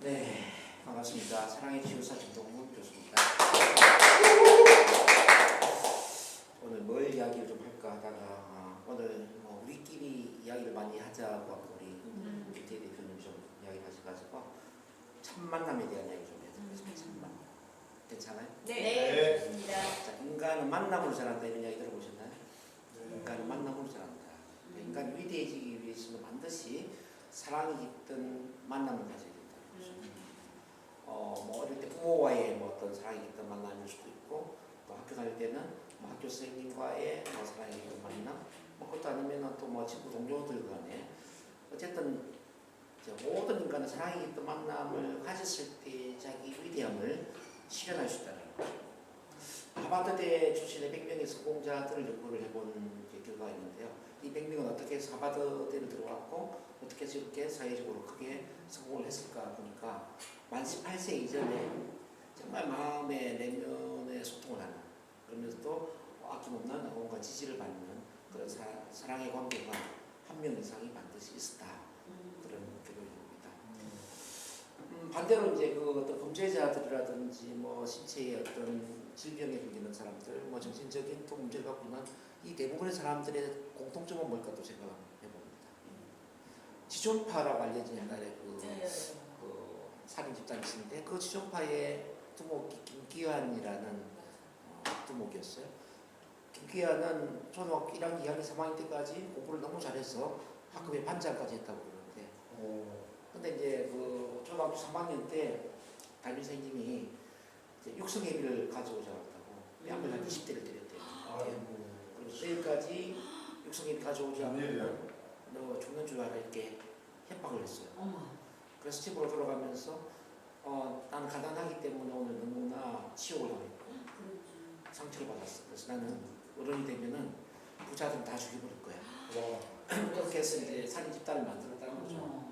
네, 반갑습니다. 사랑의 치유사 김동문 교수입니다. 오늘 뭘 이야기를 좀 할까 하다가 오늘 우리끼리 이야기를 많이 하자고 우리 김태 대표님 좀 이야기를 하셔가지고 첫 만남에 대한 이야기 좀 해드리겠습니다. 첫 만남. 괜찮아요? 네, 좋습니다. 자, 인간은 만남으로 자란다 이런 이야기 들어보셨나요? 인간은 만남으로 자란다. 인간이 위대해지기 위해서는 반드시 사랑이 깃든 만남을 가져야 된다. 어릴 때 부모와의 어떤 사랑이 깃든 만남일 수도 있고, 또 학교 다닐 때는 학교 선생님과의 사랑이 깃든 만남, 그것도 아니면 또 친구 동료들 간에 어쨌든 모든 인간은 사랑이 깃든 만남을 가졌을 때 자기 위대함을 실현할 수 있다는 거죠. 하버드대 출신의 100명의 성공자들을 연구를 해본 결과가 있는데요. 이 100명은 어떻게 해서 하버드대를 들어왔고 어떻게 해서 이렇게 사회적으로 크게 성공을 했을까 보니까 만 18세 이전에 정말 마음의 내면의 소통을 하는, 그러면서도 아낌없는 온갖 지지를 받는 그런 사랑의 관계가 한 명 이상이 반드시 있었다. 그런 결론입니다. 반대로 이제 그 어떤 범죄자들이라든지 신체의 어떤 질병에 걸리는 사람들, 정신적인 또 문제를 갖고 있는 이 대부분의 사람들의 공통점은 뭘까 또 생각해봅니다. 지존파라고 알려진 옛날에 그 살인 집단이 있었는데 그 지존파의 두목이 김기환이라는 두목이었어요. 김기환은 초등학교 1학년, 2학년, 3학년 때까지 공부를 너무 잘해서 학급의 반장까지 했다고 그러는데, 근데 이제 그 초등학교 3학년 때 담임 선생님이 육성애비를 가져오자고 뺨을 한 20대를 때렸대요. 그리고 내일까지 육성애비 가져오지 않으면 너 죽는 줄 알아 이렇게 협박을 했어요. 그래서 집으로 돌아가면서 나는 가난하기 때문에 오늘 너무나 치욕을 당했고 상처를 받았어. 그래서 나는 어른이 되면은 부자들 다 죽여버릴 거야. 그렇게 해서 이제 살인 집단을 만들었다는 거죠.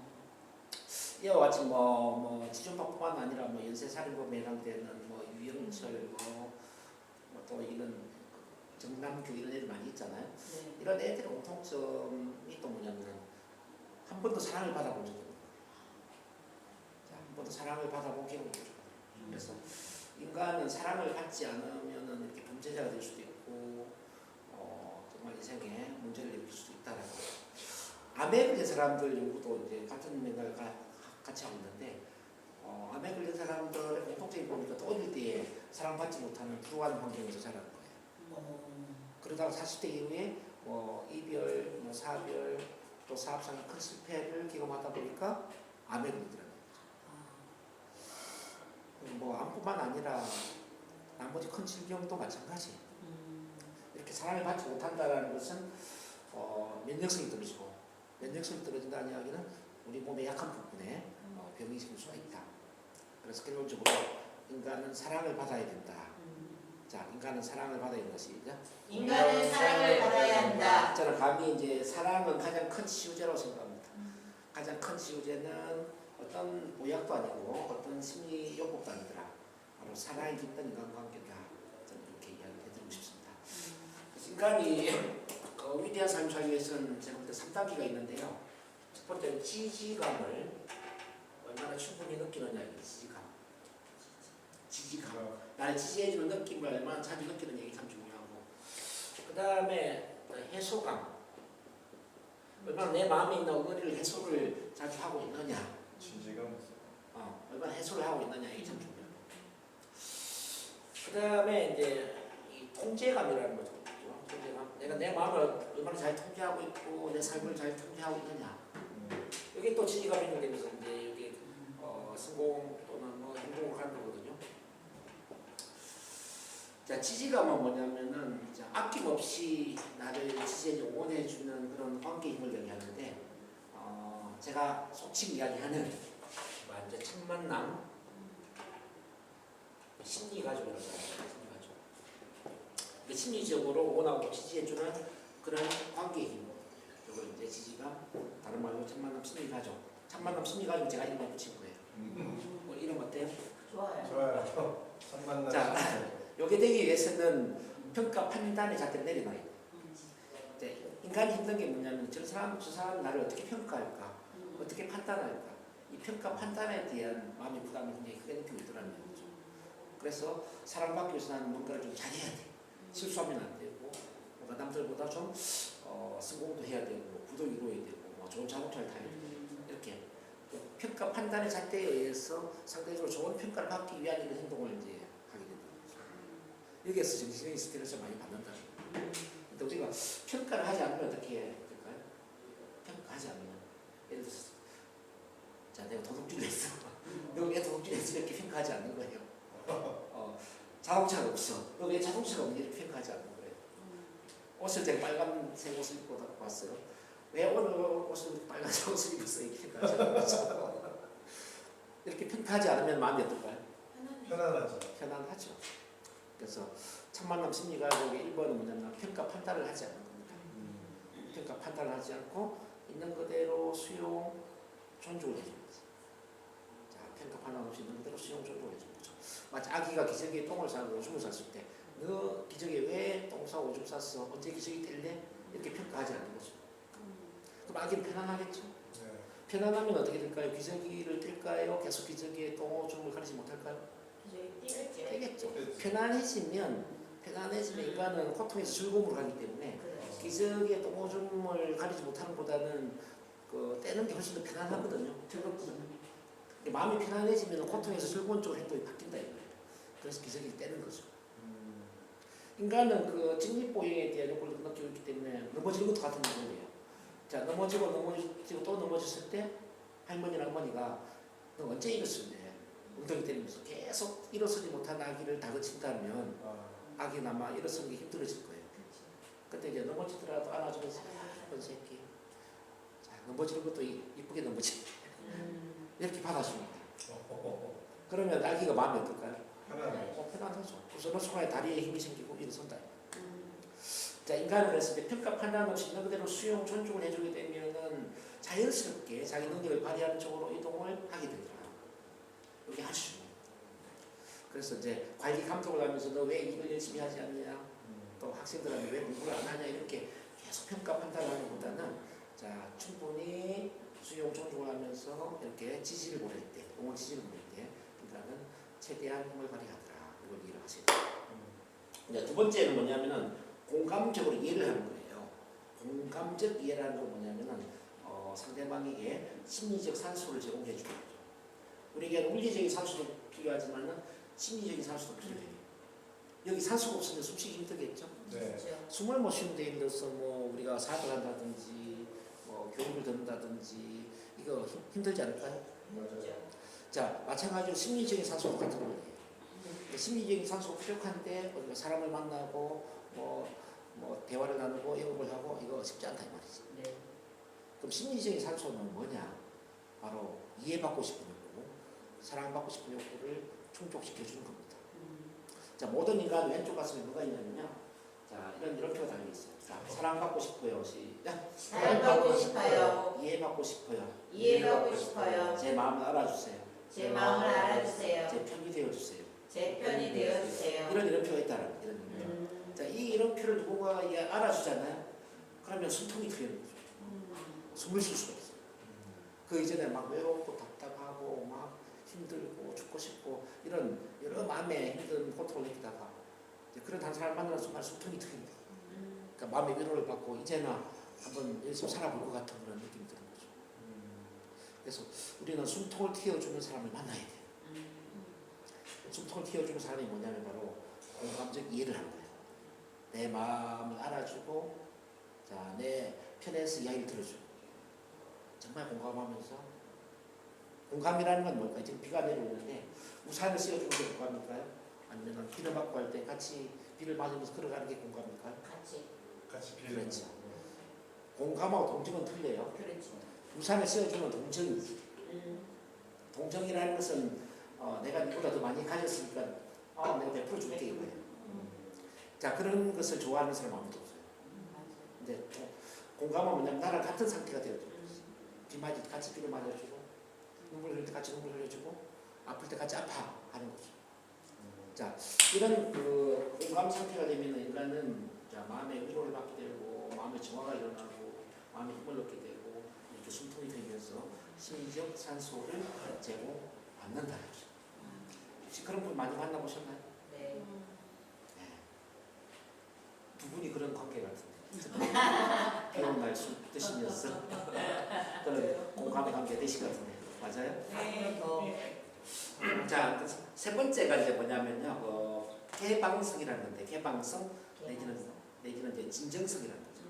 이와 같이 지존파뿐만 아니라 연쇄 살인범에 해당되는 유영철 또 이런 정남규 이런 애들 많이 있잖아요. 네. 이런 애들의 공통점이 또 뭐냐면 한 번도 사랑을 받아본 적이 없는 거예요. 한 번도 사랑을 받아본 경험이 없어요. 그래서 인간은 사랑을 받지 않으면 이렇게 범죄자가 될 수도 있고 정말 인생에 문제를 일으킬 수도 있다라고. 암에 걸린 사람들 연구도 이제 같은 맥락을 같이 하고 있는데 암에 걸린 사람들의 공통점이 보니까 또 어릴 때에 사랑받지 못하는 불우한 환경에서 자라는 거예요. 그러다가 40대 이후에 이별, 사별, 또 사업상의 큰 실패를 경험하다 보니까 암에 걸리더라고요. 암뿐만 아니라 나머지 큰 질병도 마찬가지. 이렇게 사랑을 받지 못한다는 것은 면역성이 떨어지고, 면역성이 떨어진다는 이야기는 우리 몸의 약한 부분에 병이 생길 수가 있다. 그래서 결론적으로 인간은 사랑을 받아야 된다. 자, 인간은 사랑을 받아야 된다. 시작. 인간은 사랑을 받아야 한다. 저는 감히 이제 사랑은 가장 큰 치유제라고 생각합니다. 가장 큰 치유제는 어떤 보약도 아니고 어떤 심리 요법도 아니더라. 바로 사랑이 깃든 인간관계다. 저는 이렇게 이야기해드리고 싶습니다. 그래서 인간이 위대한 삶을 살기 위해서는 제가 볼 때 3단계가 있는데요. 첫 번째는 지지감을 얼마나 충분히 느끼느냐예요. 지지감. 나를 지지해주는 느낌을 얼마나 자주 느끼는 얘기 참 중요하고, 그 다음에 해소감. 얼마나 내 마음에 있는 어거리를 해소를 자주 하고 있느냐. 지지감. 얼마나 해소를 하고 있느냐 이게 참 중요해요. 그 다음에 이제 이 통제감이라는 거죠. 통제감. 내가 내 마음을 얼마나 잘 통제하고 있고 내 삶을 잘 통제하고 있느냐. 이게 또 지지감이 연결되면서 이제 여기 성공 또는 행복을 하는 거거든요. 자, 지지감은 뭐냐면은 아낌없이 나를 지지해 응원해주는 그런 관계 힘을 얘기하는데, 제가 속칭 이야기하는 완전 첫 만남 심리가족이라고 해요. 심리가족. 심리적으로 응원하고 지지해주는 그런 관계의 힘. 이걸 이제 지지감, 다른 말로 첫 만남 심리가족. 첫 만남 심리가족 제가 이름만 붙인 거예요. 이름 어때요? 좋아요. 첫 만남. 자, 요게 되기 위해서는 평가 판단의 잣대를 내려놔야 돼요. 인간이 힘든 게 뭐냐면 저 사람 나를 어떻게 평가할까, 어떻게 판단할까, 이 평가 판단에 대한 마음의 부담이 굉장히 크게 느끼고 있더라는 거죠. 그래서 사랑받기 위해서 나는 뭔가를 좀 잘해야 돼. 실수하면 안 되고, 뭔가 남들보다 좀 성공도 해야 되고, 부도 이루어야 되고, 뭐 좋은 자동차를 타야 되고, 이렇게 평가 판단의 잣대에 의해서 상대적으로 좋은 평가를 받기 위한 이런 행동을 이제 하게 된다는 거죠. 여기에서 정신적인 스트레스를 많이 받는다. 근데 우리가 평가를 하지 않으면 어떻게 해야 될까요? 평가하지 않으면, 예를 들어서, 자, 내가 도둑질을 했어. 너 왜 도둑질을 했어? 이렇게 평가하지 않는 거예요. 자동차가 없어. 너 왜 자동차가 없니? 이렇게 평가하지 않는 거예요. 옷을 제가 빨간색 옷을 입고 왔어요. 왜 오늘 옷을 빨간색 옷을 입었어? 이렇게 평가하지 않는 거죠. 이렇게 평가하지 않으면 마음이 어떨까요? 편안하죠. 편안하죠. 그래서 첫 만남 심리가 여기 1번은 뭐냐면 평가 판단을 하지 않는 겁니다. 평가 판단을 하지 않고 있는 그대로 수용, 존중을 해주는 거죠. 자, 평가 판단 없이 있는 그대로 수용, 존중을 해주는 거죠. 마치 아기가 기저귀에 똥을 싸고 오줌을 쌌을 때 너 기저귀에 왜 똥 싸고 오줌 쌌어? 언제 기저귀 뗄래? 이렇게 평가하지 않는 거죠. 그럼 아기는 편안하겠죠. 네. 편안하면 어떻게 될까요? 기저귀를 뗄까요? 계속 기저귀에 똥, 오줌을 가리지 못할까요? 되겠죠. 편안해지면 인간은 고통에서 즐거움으로 가기 때문에 기저귀에 똥, 오줌을 가리지 못하는 보다는 그 떼는 게 훨씬 더 편안하거든요. 즐겁거든요. 마음이 편안해지면 고통에서 즐거운 쪽으로 행동이 바뀐다 이거예요. 그래서 기저귀를 떼는 거죠. 인간은 그 직립보행에 대한 욕구를 느끼고 있기 때문에 넘어지는 것도 같은 거예요. 자, 넘어지고 또 넘어졌을 때 할머니나 어머니가 너 언제 일었을래? 엉덩이 때리면서 계속 일어서지 못한 아기를 다그친다면 아기는 아마 일어서는 게 힘들어질 거예요. 그때 이제 넘어지더라도 안아주면서 이쁜 새끼. 자, 넘어지는 것도 이쁘게 넘어지. 이렇게 받아줍니다. 그러면 아기가 마음이 어떨까요? 편안하죠. 편안하죠. 우선 순간에 다리에 힘이 생기고 일어선다. 자, 인간은 그래서 이제 평가 판단 없이 있는 그대로 수용, 존중을 해주게 되면은 자연스럽게 자기 능력을 발휘하는 쪽으로 이동을 하게 되더라고요. 여기 할 수 있는. 그래서 이제 관리 감독을 하면서 너 왜 이걸 열심히 하지 않냐, 또 학생들한테 왜 공부를 안 하냐 이렇게 계속 평가 판단을 하는 것보다는 자, 충분히 수용, 존중을 하면서 이렇게 지지를 보낼 때, 응원 지지를 보낼 때, 그러니까는 최대한 힘을 발휘하더라. 이걸 이해를 하세요. 이제 두 번째는 뭐냐면은 공감적으로 이해를 하는 거예요. 공감적 이해라는 건 뭐냐면은 상대방에게 심리적 산소를 제공해 주는 거죠. 우리에게 물리적인 산소도 필요하지만은 심리적인 산소도 필요해요. 여기 산소가 없으면 숨쉬기 힘들겠죠. 네. 숨을 못 쉬는 데 힘들어서 뭐 우리가 사업을 한다든지 뭐 교육을 듣는다든지 이거 힘들지 않을까요? 맞아요. 자, 마찬가지로 심리적인 산소도 같은 거예요. 심리적인 산소가 부족한데 우리가 사람을 만나고 뭐 대화를 나누고 영업을 하고 이거 쉽지 않다 이 말이지. 네. 그럼 심리적인 산소는 뭐냐? 바로 이해받고 싶은 욕구, 사랑받고 싶은 욕구를 충족시켜 주는 겁니다. 자, 모든 인간 왼쪽 가슴에 뭐가 있냐면요. 자, 이런 표가 달려 있어요. 자, 사랑받고 싶어요. 시작. 사랑받고 싶어요. 이해받고 싶어요. 이해받고 싶어요. 제 마음을 알아주세요. 제 마음을 알아주세요. 제 편이 되어주세요. 제 편이 되어주세요. 이런 표가 있다라는 이런 표. 자, 이런 표를 누군가 알아주잖아요. 그러면 숨통이 트이는 거죠. 숨을 쉴 수가 있어요. 그 이전에 막 외롭고 답답하고 막 힘들고 죽고 싶고 이런 여러 마음에 힘든 고통을 느끼다가 그런 한 사람을 만나는 순간 숨통이 트입니다. 그러니까 마음의 위로를 받고 이제나 한번 열심히 살아볼 것 같은 그런 느낌이 드는 거죠. 그래서 우리는 숨통을 틔워주는 사람을 만나야 돼요. 숨통을 틔워주는 사람이 뭐냐면 바로 공감적 이해를 하는 거예요. 내 마음을 알아주고 자, 내 편에서 이야기를 들어주고 정말 공감하면서 공감이라는 건 뭘까요? 지금 비가 내려오는데 우산을 씌워주는 게 공감일까요? 아니면 비를 맞고 할 때 같이 비를 맞으면서 걸어가는 게 공감일까요? 같이 비를 그렇죠. 공감하고 동정은 틀려요. 그렇죠. 우산을 씌워주면 동정이지. 동정이라는 것은 내가 누구보다 더 많이 가졌으니까 내가 베풀어 줄게 이거예요. 자, 그런 것을 좋아하는 사람 아무도 없어요. 근데 공감은 뭐냐면 나랑 같은 상태가 되어줘요. 같이 비를 맞아주고 눈물 흘릴 때 같이 눈물 흘려주고 아플 때 같이 아파하는 거죠. 자, 이런 그 공감 상태가 되면 인간은 자, 마음의 위로를 받게 되고 마음의 정화가 일어나고 마음의 힘을 얻게 되고 이렇게 숨통이 되면서 심리적 산소를 제공받는다. 혹시 그런 분 많이 만나보셨나요? 네. 네. 두 분이 그런 관계 같은데. 배운 날 술 드시면서 그런 공감 관계 되실 것 같은데. 맞아요? 네. 자, 세 번째가 이제 뭐냐면요. 개방성이라는 건데, 개방성 내지는 이제 진정성이라는 거죠.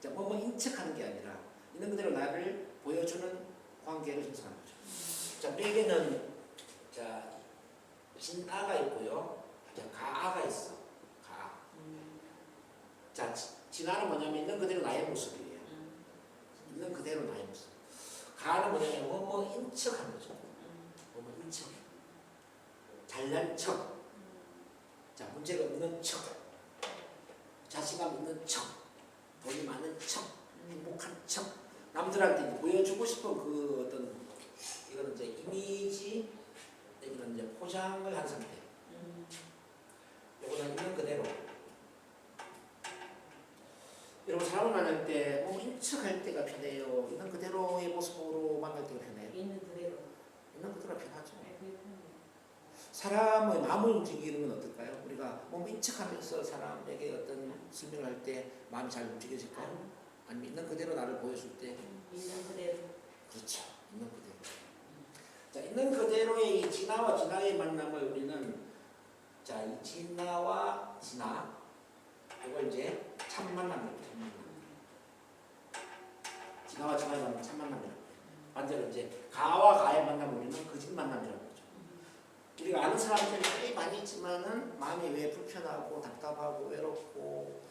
자, 뭐뭐 인척하는 게 아니라 있는 그대로 나를 보여주는 관계를 형성하는 거죠. 자, 우리에게는 자 진아가 있고요, 자 가아가 있어. 가아. 자, 진아는 뭐냐면 있는 그대로 나의 모습이에요. 있는 그대로 나의 모습. 가아는 뭐냐면 뭐뭐 인척하는 거죠. 뭐뭐 인척. 잘난 척. 자, 문제가 없는 척. 자신감 있는 척. 돈이 많은 척. 행복한 척. 남들한테 보여주고 싶은 그 어떤 이거는 이제 이미지 이런 이제 포장을 한 상태. 요거는 있는 그대로. 여러분 사람을 만날 때 뭐 인척할 때가 편해요. 있는 그대로의 모습으로 만날 때가 편해요. 있는 그대로. 있는 그대로가 편하죠. 사람의 마음을 움직이는 건 어떨까요? 우리가 몸 인척하면서 사람에게 어떤 설명을 할 때 마음이 잘 움직여질까요? 아니면 있는 그대로 나를 보여줄 때? 있는 그대로. 그렇죠. 있는 그대로. 자, 있는 그대로의 이 진아와 진아의 만남을 우리는 자, 이 진아와 진아 이걸 이제 참 만남이라고 해요. 참 만남. 진아와 진아의 만남 참 만남이라고 해요. 반대로 이제 가와 가의 만남을 우리는 거짓 만남이라고 하죠. 우리가 아는 사람들이 꽤 많이 있지만은 마음이 왜 불편하고 답답하고 외롭고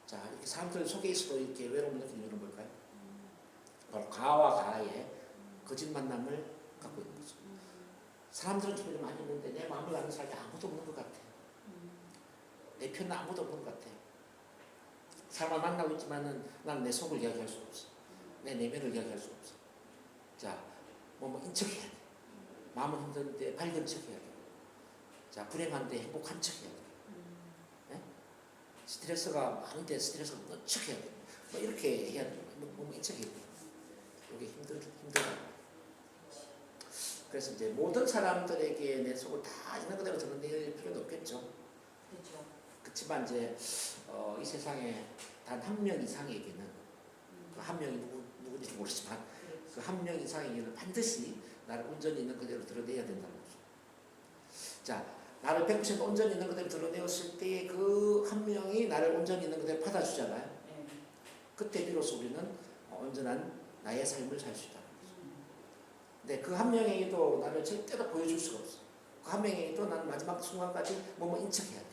자, 이렇게 사람들 속에 있어도 이렇게 외로움을 느끼는 이유는 뭘까요? 바로 가와 가의 거짓 만남을 갖고 있는 거죠. 사람들은 주변에 많이 있는데 내 마음을 아는 사람이 아무도 없는 것 같아. 내 편은 아무도 없는 것 같아. 사람을 만나고 있지만은 나는 내 속을 이야기할 수 없어. 내 내면을 이야기할 수 없어. 자, 뭐 인척해야 돼. 마음은 힘든데 밝은 척해야 돼. 자, 불행한데 행복한 척해야 돼. 네? 스트레스가 많은데 스트레스가 없는 척해야 돼. 뭐 이렇게 해야 돼. 뭐 인척해야 돼. 이게 힘들어. 그래서 이제 모든 사람들에게 내 속을 다 있는 그대로 드러낼 필요는 없겠죠. 그렇죠. 그렇지만 이제 이 세상에 단 한 명 이상에게는 그 한 명이 누군지 모르지만 그 한 명 이상에게는 반드시 나를 온전히 있는 그대로 드러내야 된다는 거죠. 자, 나를 100% 온전히 있는 그대로 드러내었을 때 그 한 명이 나를 온전히 있는 그대로 받아주잖아요. 네. 그때 비로소 우리는 온전한 나의 삶을 살 수 있다는 거죠. 근데 그 한 명에게도 나를 절대로 보여줄 수가 없어. 그 한 명에게도 나는 마지막 순간까지 뭐뭐 인척해야 돼.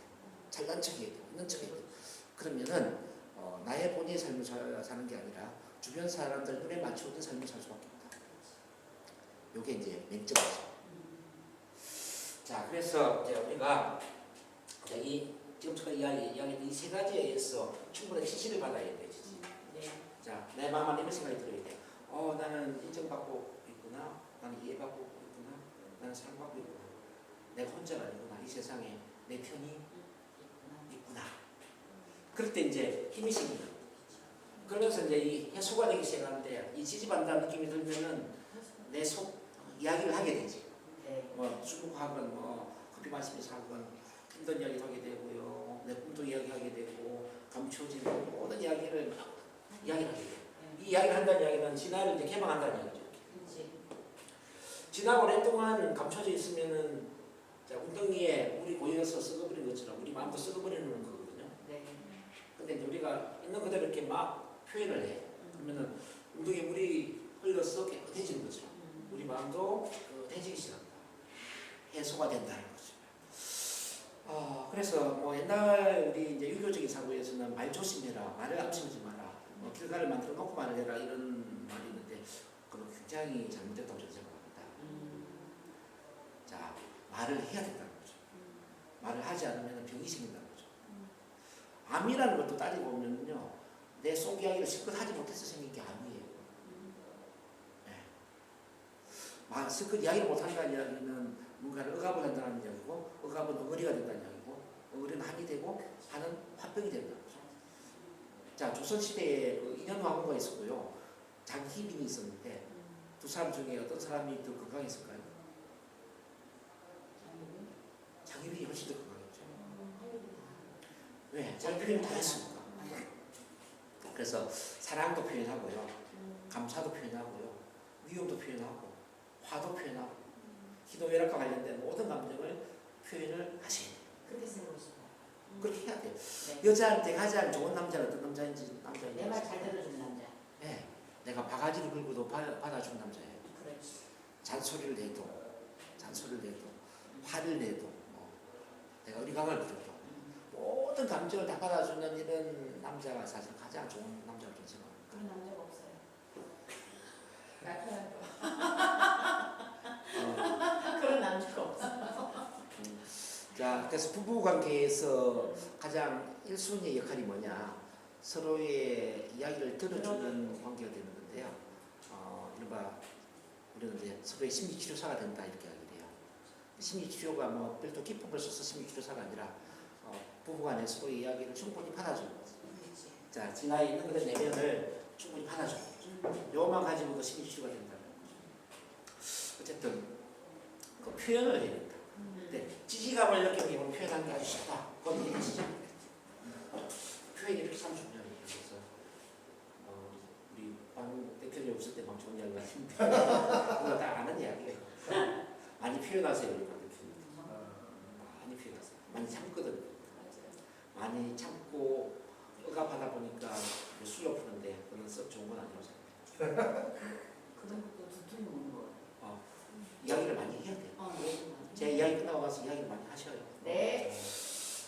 잘난 척해야 돼. 있는 척해야 돼. 그러면은 나의 본인의 삶을 사는 게 아니라 주변 사람들 눈에 맞추는 삶을 살 수밖에 없다. 요게 이제 맹점이죠. 자, 그래서 이제 우리가 이 지금부터 이야기했던 이 세 가지에 의해서 충분한 지시를 받아야 돼. 지시. 네. 자, 내 마음 안에 이런 생각이 들어야 돼. 나는 인정받고 있구나. 나는 이해받고 있구나. 나는 사랑받고 있구나. 내가 혼자가 아니구나. 이 세상에 내 편이 있구나. 그럴 때 이제 힘이 생긴다. 그러면서 이제 이 해소가 되기 시작하는데 이 지지받는다는 느낌이 들면은 내 속 이야기를 하게 되지. 네. 뭐 수국하건 뭐 커피 마시면서 하건 힘든 이야기 하게 되고요. 내 꿈도 이야기하게 되고 감추어지는 모든 이야기를 막 이야기를 하게 돼요. 이 이야기를 한다는 이야기는 진화를 이제 개방한다는 이야기죠. 그렇지. 진화가 오랫동안 감춰져 있으면은 자, 웅덩이에 물이 고여서 썩어버린 것처럼 우리 마음도 썩어버리는 거거든요. 네. 근데 이제 우리가 있는 그대로 이렇게 막 표현을 해. 그러면은 웅덩이에 물이 흘러서 깨끗해지는 것처럼 우리 마음도 깨끗해지기 시작합니다. 해소가 된다는 거죠. 그래서 뭐 옛날 우리 이제 유교적인 사고에서는 말 조심해라, 말을 앞세우지 마라, 뭐 길가를 만들어 놓고 말을 해라 이런 말이 있는데 그건 굉장히 잘못됐다고 저는 생각합니다. 자, 말을 해야 된다는 거죠. 말을 하지 않으면 병이 생긴다는 거죠. 암이라는 것도 따지고 보면요, 내 속 이야기를 실컷 하지 못해서 생긴 게 암이에요. 네. 실컷 이야기를 못한다는 이야기는 뭔가를 억압을 한다는 이야기고, 억압은 엉어리가 된다는 이야기고, 엉어리는 한이 되고, 한은 화병이 된다는 거죠. 자, 조선시대에 그 인현왕후가 있었고요. 장희빈이 있었는데, 두 사람 중에 어떤 사람이 더 건강했을까요? 장유빈이 훨씬 더 건강했죠. 왜? 자기 표현 다 했으니까. 그래서 사랑도 표현하고요, 감사도 표현하고요, 위험도 표현하고, 화도 표현하고, 희노애락과 관련된 모든 감정을 표현을 하셔야 돼요. 그렇게 쓰고 싶어요. 그렇게 해야 돼요. 네. 여자한테 가장 좋은 남자는 어떤 남자인지 내 말 잘 들어주는 남자. 네. 내가 바가지를 긁고도 받아준 남자예요. 그렇지. 잔소리를 내도 화를 내도 내가 의리강을 부려도 모든 감정을 다 받아주는 이런 남자가 사실 가장 좋은 남자로 저는 생각합니다. 그런 남자가 없어요. 나타날 거. 그런 남자가 없어. 자, 그래서 부부 관계에서 가장 1순위의 역할이 뭐냐? 서로의 이야기를 들어주는 관계가 되는 건데요. 이른바 우리는 이제 서로의 심리치료사가 된다 이렇게 하게 돼요. 심리치료가 뭐 별도 깊은 걸 써서 심리치료사가 아니라 부부간에 서로의 이야기를 충분히 받아주는 거죠. 자, 지나에 있는 그런 내면을 충분히 받아주는 거죠. 요만 가지고도 심리치료가 된다는 거죠. 어쨌든 그 표현을 해야 된다. 근데 지지감을 느끼면 표현하는 게 아주 쉽다. 그건 이해지죠. 표현이 이렇게 참 중요해요. 그래서 우리 방 대표님 없을 때 막 좋은 이야기 하시는데 그거 다 아는 이야기예요. 많이 표현하세요, 우리 방 대표님. 많이 표현하세요. 많이 참거든요. 많이 참고 억압하다 보니까 술로 푸는데 그건 썩 좋은 건 아니라고 생각해요. 그런 것도 두툼히 먹는 거. 이야기를 많이 해야 돼요. 네. 제 이야기 끝나고 가서 이야기를 많이 하셔요. 네.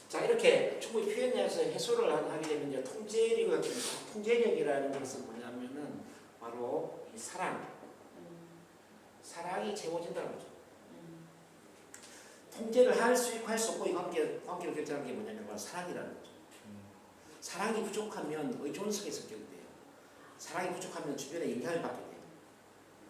자, 이렇게 충분히 표현해서 해소를 하게 되면 이제 통제력이라는 것은 뭐냐면은 바로 이 사랑이 채워진다는 거죠. 통제를 할 수 있고 할 수 없고 이 관계를 결정하는 게 뭐냐면 바로 사랑이라는 거죠. 사랑이 부족하면 의존성이 섞이게 돼요. 사랑이 부족하면 주변에 영향을 받게 돼요.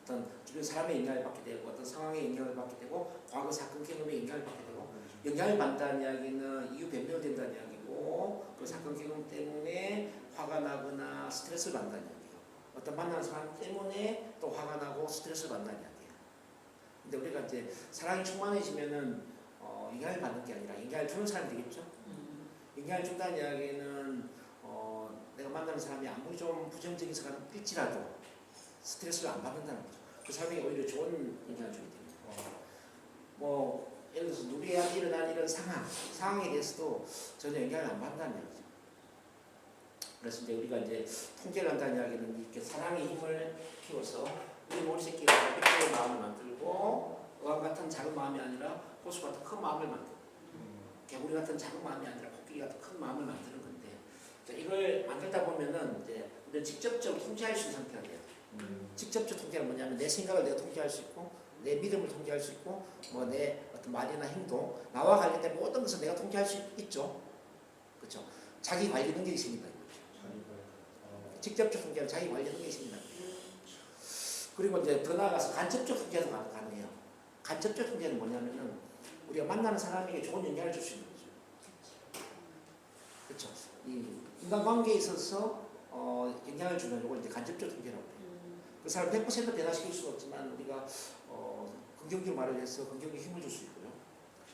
어떤 주변 사람의 영향을 받게 되고 어떤 상황의 영향을 받게 되고 과거 사건 경험의 영향을 받게 되고 영향을 받는다는 이야기는 이유 변명을 된다는 이야기고 그 사건 경험 때문에 화가 나거나 스트레스를 받는다는 이야기예요. 어떤 만나는 사람 때문에 또 화가 나고 스트레스를 받는다는 이야기예요. 근데 우리가 이제 사랑이 충만해지면은 영향을 받는 게 아니라 영향을 주는 사람이 되겠죠. 영향을 준다는 이야기는 내가 만나는 사람이 아무리 좀 부정적인 사람일지라도 스트레스를 안 받는다는 거죠. 그 사람에게 오히려 좋은 영향을 주게 됩니다. 뭐 예를 들어서 누리한테 일어난 이런 상황에 대해서도 전혀 영향을 안 받는다는 얘기죠. 그래서 이제 우리가 이제 통제를 한다는 이야기는 이렇게 사랑의 힘을 키워서 우리 머리새끼가 백개의 마음을 만들고 어항 같은 작은 마음이 아니라 호수 같은 큰 마음을 만들고 개구리 같은 작은 마음이 아니라 코끼리 같은 큰 마음을 만드는 건데 이걸 만들다 보면은 이제 우리는 직접적으로 통제할 수 있는 상태가 돼요. 직접적 통제는 뭐냐면 내 생각을 내가 통제할 수 있고 내 믿음을 통제할 수 있고 뭐 내 어떤 말이나 행동 나와 관련된 모든 것을 내가 통제할 수 있죠. 그렇죠. 자기 관리 능력이 생긴다 이거죠. 직접적 통제는 자기 관리 능력이 생긴다. 그리고 이제 더 나아가서 간접적 통제는 가능해요. 간접적 통제는 뭐냐면은 우리가 만나는 사람에게 좋은 영향을 줄 수 있는 거죠. 그렇죠. 이 인간관계에 있어서 영향을 주는 걸 이제 간접적 통제라고 해요. 그 사람 100% 변화시킬 수는 없지만 우리가 긍정적으로 말을 해서 긍정적인 힘을 줄 수 있고요.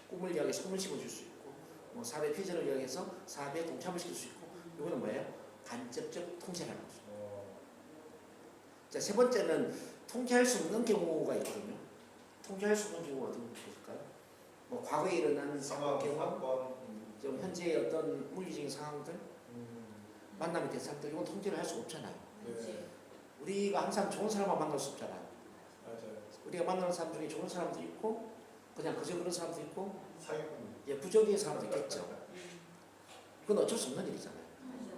꿈을 이야기해서 꿈을 심어줄 수 있고 뭐 사업의 비전을 이야기해서 사업에 동참을 시킬 수 있고 이거는 뭐예요? 간접적 통제라는 거죠. 자, 세 번째는 통제할 수 없는 경우가 있거든요. 통제할 수 없는 경우가 어떤 것일까요? 뭐 과거에 일어난 상황, 경험, 좀 현재의 어떤 물리적인 상황들, 만남의 대상들 이건 통제를 할 수가 없잖아요. 네. 우리가 항상 좋은 사람만 만날 수 없잖아요. 맞아요. 우리가 만나는 사람 중에 좋은 사람도 있고 그냥 그저 그런 사람도 있고 사기꾼. 부정적인 사람도 있겠죠. 그건 어쩔 수 없는 일이잖아요.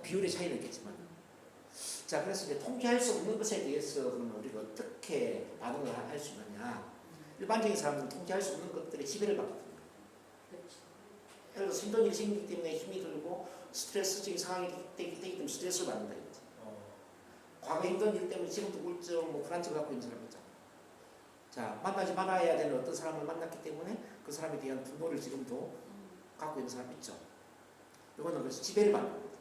비율의 차이는 있겠지만. 자, 그래서 이제 통제할 수 없는 것에 대해서 그러면 우리가 어떻게 반응을 할 수 있느냐. 일반적인 사람들은 통제할 수 없는 것들에 지배를 받거든요. 예를 들어서 힘든 일이 생기기 때문에 힘이 들고 스트레스적인 상황이 되기 때문에 스트레스를 받는다 이거지. 과거 힘든 일 때문에 지금도 우울증, 불안증을 갖고 있는 사람이 있잖아요. 자, 만나지 말아야 되는 어떤 사람을 만났기 때문에 그 사람에 대한 분노를 지금도 갖고 있는 사람이 있죠. 이거는 그래서 지배를 받는 겁니다.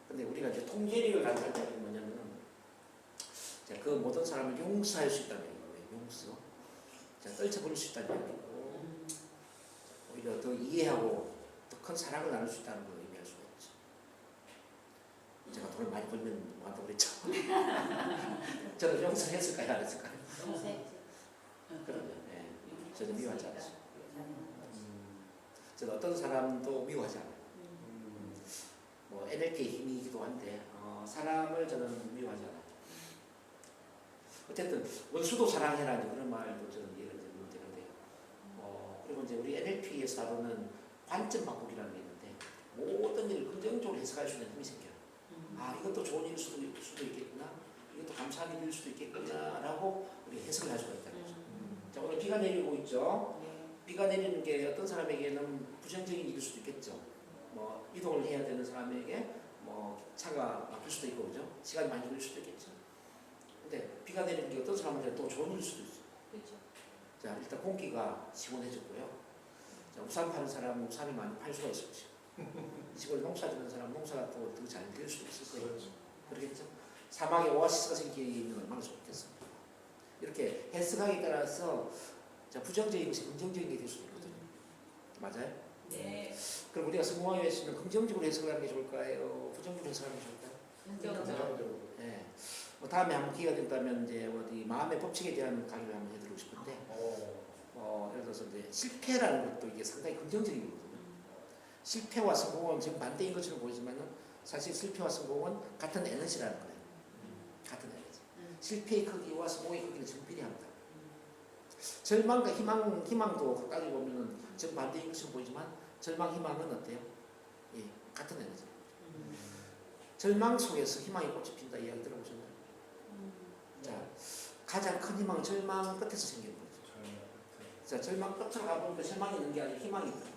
근데 우리가 이제 통제력을 가져갈 때는 뭐냐면 자, 그 모든 사람을 용서할 수 있다는 얘기예요. 용서. 자, 떨쳐버릴 수 있다는 얘기고 오히려 더 이해하고 더 큰 사랑을 나눌 수 있다는 걸 의미할 수가 있죠. 제가 돈을 많이 벌면 뭐한다고 그랬죠. 저는 용서했을까요? 안 했을까요? 그러면 저는 미워하지 않습니다. 저는 어떤 사람도 미워하지 않아요. 뭐 NLP의 힘이기도 한데 사람을 저는 미워하지 않아요. 어쨌든 원수도 사랑해라는 그런 말도 저는 이해가 되는데요. 그리고 이제 우리 NLP에서 다루는 관점 바꾸기라는 게 있는데 모든 일을 긍정적으로 해석할 수 있는 힘이 생겨요. 아, 이것도 좋은 일일 수도 있겠구나. 이것도 감사한 일일 수도 있겠구나라고 우리 해석을 할 수가 있다는 거죠. 자, 오늘 비가 내리고 있죠. 비가 내리는 게 어떤 사람에게는 부정적인 일일 수도 있겠죠. 뭐 이동을 해야 되는 사람에게 뭐 차가 막힐 수도 있고 그죠? 시간이 많이 걸릴 수도 있겠죠. 근데 비가 내리는 게 어떤 사람한테 또 좋은 일일 수도 있어요. 그렇죠. 자, 일단 공기가 시원해졌고요. 자, 우산 파는 사람은 우산이 많이 팔 수가 있을 것이고 시골 농사 짓는 사람은 농사가 또 더 잘 될 수도 있을 거예요. 그렇겠죠? 사막에 오아시스가 생기면 얼마나 좋겠습니까? 이렇게 해석하기에 따라서 자, 부정적인 것이 긍정적인 게 될 수도 있거든요. 맞아요? 네. 그럼 우리가 성공하기 위해서는 긍정적으로 해석하는 게 좋을까요? 부정적으로 해석하는 게 좋을까요? 긍정적으로. 네. 뭐 다음에 한번 기회가 된다면 이제 어디 마음의 법칙에 대한 강의를 한번 해드리고 싶은데 예를 들어서 이제 실패라는 것도 이게 상당히 긍정적인 거거든요. 실패와 성공은 지금 반대인 것처럼 보이지만은 사실 실패와 성공은 같은 에너지라는 거예요. 같은 에너지. 실패의 크기와 성공의 크기는 정비례합니다. 절망과 희망도 가까이 보면은 지금 반대인 것처럼 보이지만 절망, 희망은 어때요? 예, 같은 에너지. 절망 속에서 희망이 꽃이 핀다 이야기 들어보셨나요? 자, 가장 큰 희망은 절망 끝에서 생기는 거죠. 자, 절망 끝으로 가보니까 절망이 있는 게 아니라 희망이 있다.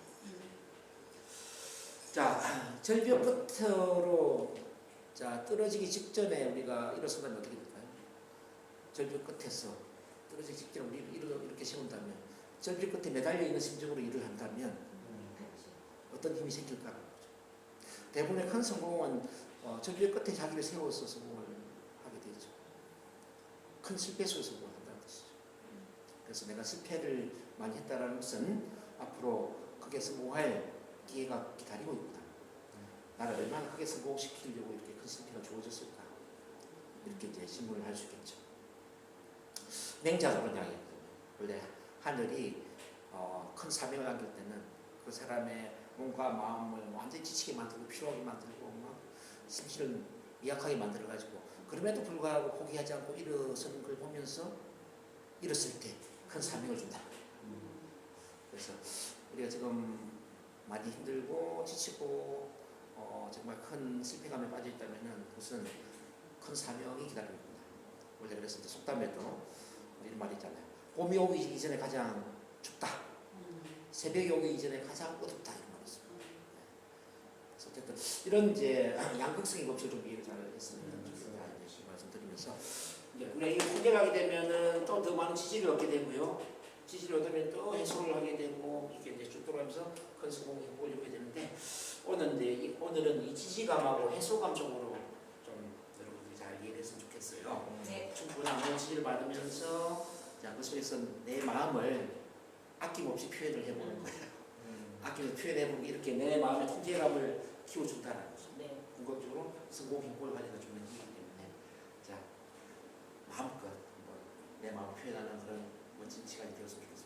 자, 절벽 끝으로 자 떨어지기 직전에 우리가 일어선다면 어떻게 될까요? 절벽 끝에서 떨어지기 직전에 우리 이렇게 세운다면 절벽 끝에 매달려 있는 심정으로 일을 한다면 어떤 힘이 생길까라는 거죠. 대부분의 큰 성공은 절벽 끝에 자기를 세워서 성공을 하게 되죠. 큰 실패 속에서 성공을 한다는 것이죠. 그래서 내가 실패를 많이 했다는 것은 앞으로 크게 성공할 기회가 기다리고 있구나. 나를 얼마나 크게 성공시키려고 이렇게 큰 실패가 주어졌을까. 이렇게 이제 신문을 할 수 있겠죠. 맹자가 그런 이야기거든요. 원래 하늘이 큰 사명을 안길 때는 그 사람의 몸과 마음을 완전히 지치게 만들고 피로하게 만들고 막 심신을 미약하게 만들어가지고 그럼에도 불구하고 포기하지 않고 일어서는 걸 보면서 일었을 때 큰 사명을 준다. 그래서 우리가 지금 많이 힘들고 지치고 정말 큰 실패감에 빠져 있다면은 그것은 큰 사명이 기다리고 있구나. 원래 그래서 이제 속담에도 이런 말이 있잖아요. 봄이 오기 이전에 가장 춥다. 새벽이 오기 이전에 가장 어둡다 이런 말이 있습니다. 그래서 어쨌든 이런 이제 양극성의 법칙을 좀 이해를 잘 했습니다. 말씀드리면서 이제 우리가 이걸 해결하게 되면은 또 더 많은 지지를 얻게 되고요. 지지를 얻으면 또 해소를 하게 되고 이게 이제 쭉 돌아가면서 큰 성공에 올리게 되는데 오늘은 이 지지감하고 해소감 쪽으로 좀 여러분들이 잘 이해했으면 좋겠어요. 네. 충분한 지지를 받으면서 자, 그 속에서 내 마음을 아낌없이 표현을 해보는 거예요. 아낌없이 표현해보고 이렇게 내 마음의 통제감을 키워준다는 거죠. 네. 궁극적으로 성공 행복을 가져다 주는 일이기 때문에 자 마음껏 내 마음을 표현하는 그런 멋진 시간이 되었으면 좋겠습니다.